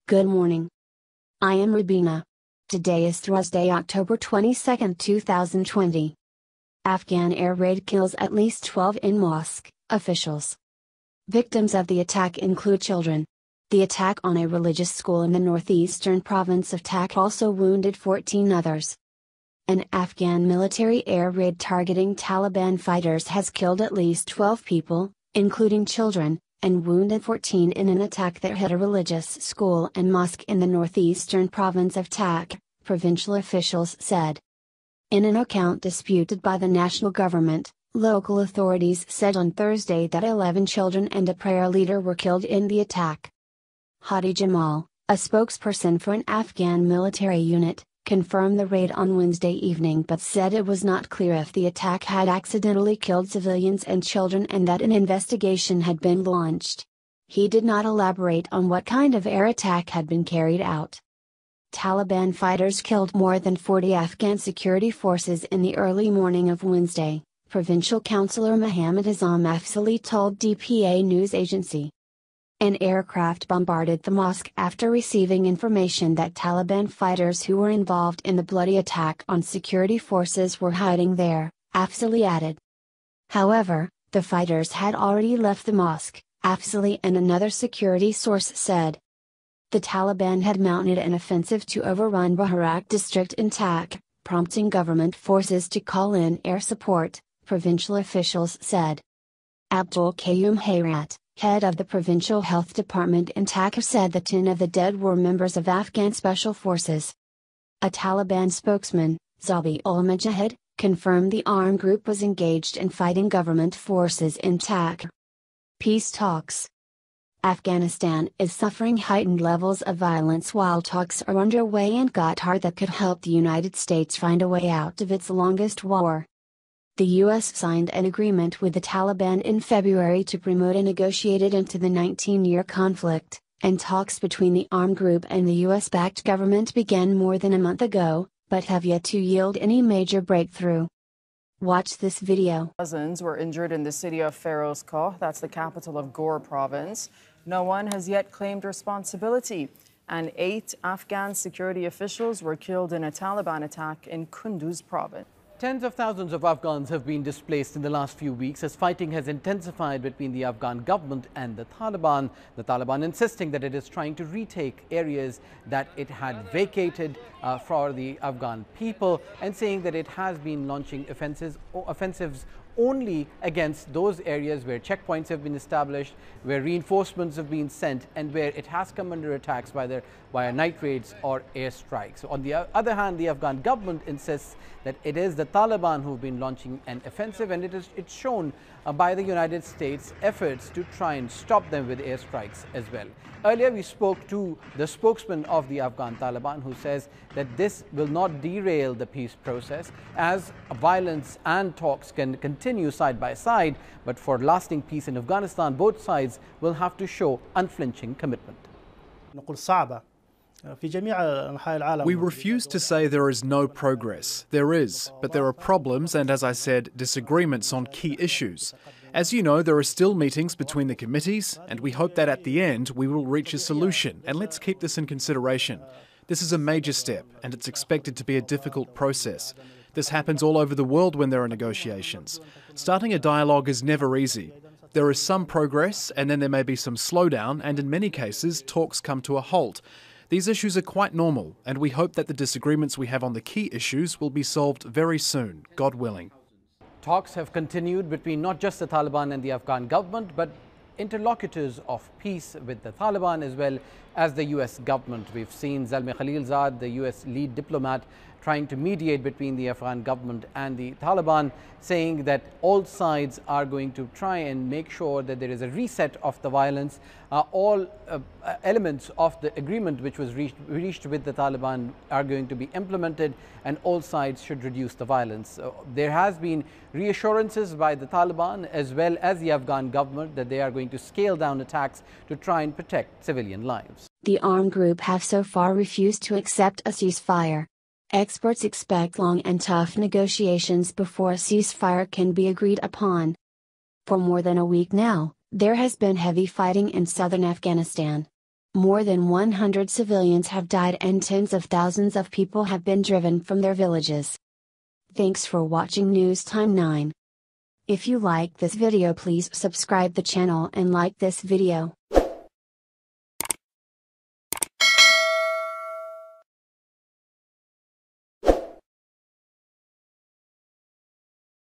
Good morning. I am Rubina. Today is Thursday, October 22, 2020. Afghan air raid kills at least 12 in mosque, officials. Victims of the attack include children. The attack on a religious school in the northeastern province of Tak also wounded 14 others. An Afghan military air raid targeting Taliban fighters has killed at least 12 people, including children, and wounded 14 in an attack that hit a religious school and mosque in the northeastern province of Tak, provincial officials said. In an account disputed by the national government, local authorities said on Thursday that 11 children and a prayer leader were killed in the attack. Hadi Jamal, a spokesperson for an Afghan military unit, confirmed the raid on Wednesday evening but said it was not clear if the attack had accidentally killed civilians and children and that an investigation had been launched. He did not elaborate on what kind of air attack had been carried out. Taliban fighters killed more than 40 Afghan security forces in the early morning of Wednesday, Provincial Councillor Mohammad Azam Afzali told DPA news agency. An aircraft bombarded the mosque after receiving information that Taliban fighters who were involved in the bloody attack on security forces were hiding there, Afzali added. However, the fighters had already left the mosque, Afzali and another security source said. The Taliban had mounted an offensive to overrun Baharak district in Tak, prompting government forces to call in air support, provincial officials said. Abdul Qayyum Hayrat, head of the provincial health department in Tak, said the 10 of the dead were members of Afghan special forces. A Taliban spokesman, Zabi ul Mujahid, confirmed the armed group was engaged in fighting government forces in Tak. Peace talks. Afghanistan is suffering heightened levels of violence while talks are underway in Qatar that could help the United States find a way out of its longest war. The U.S. signed an agreement with the Taliban in February to promote a negotiated end to the 19-year conflict, and talks between the armed group and the U.S.-backed government began more than a month ago, but have yet to yield any major breakthrough. Watch this video. Dozens were injured in the city of Ferozkoh, that's the capital of Ghor province. No one has yet claimed responsibility, and 8 Afghan security officials were killed in a Taliban attack in Kunduz province. Tens of thousands of Afghans have been displaced in the last few weeks as fighting has intensified between the Afghan government and the Taliban. The Taliban insisting that it is trying to retake areas that it had vacated for the Afghan people, and saying that it has been launching offensives only against those areas where checkpoints have been established, where reinforcements have been sent, and where it has come under attacks via night raids or airstrikes. So on the other hand, the Afghan government insists that it is the Taliban who have been launching an offensive, and it's shown by the United States' efforts to try and stop them with airstrikes as well. Earlier we spoke to the spokesman of the Afghan Taliban, who says that this will not derail the peace process, as violence and talks can continue side by side, but for lasting peace in Afghanistan, both sides will have to show unflinching commitment. We refuse to say there is no progress. There is, but there are problems and, as I said, disagreements on key issues. As you know, there are still meetings between the committees, and we hope that at the end we will reach a solution, and let's keep this in consideration. This is a major step, and it's expected to be a difficult process. This happens all over the world when there are negotiations. Starting a dialogue is never easy. There is some progress, and then there may be some slowdown, and in many cases, talks come to a halt. These issues are quite normal, and we hope that the disagreements we have on the key issues will be solved very soon, God willing. Talks have continued between not just the Taliban and the Afghan government, but interlocutors of peace with the Taliban as well as the US government. We've seen Zalmay Khalilzad, the US lead diplomat, trying to mediate between the Afghan government and the Taliban, saying that all sides are going to try and make sure that there is a reset of the violence. All elements of the agreement which was reached with the Taliban are going to be implemented, and all sides should reduce the violence. There has been reassurances by the Taliban as well as the Afghan government that they are going to scale down attacks to try and protect civilian lives. The armed group have so far refused to accept a ceasefire. Experts expect long and tough negotiations before a ceasefire can be agreed upon. For more than a week now, there has been heavy fighting in southern Afghanistan. More than 100 civilians have died and tens of thousands of people have been driven from their villages. Thanks for watching News Time 9. If you like this video, please subscribe the channel and like this video.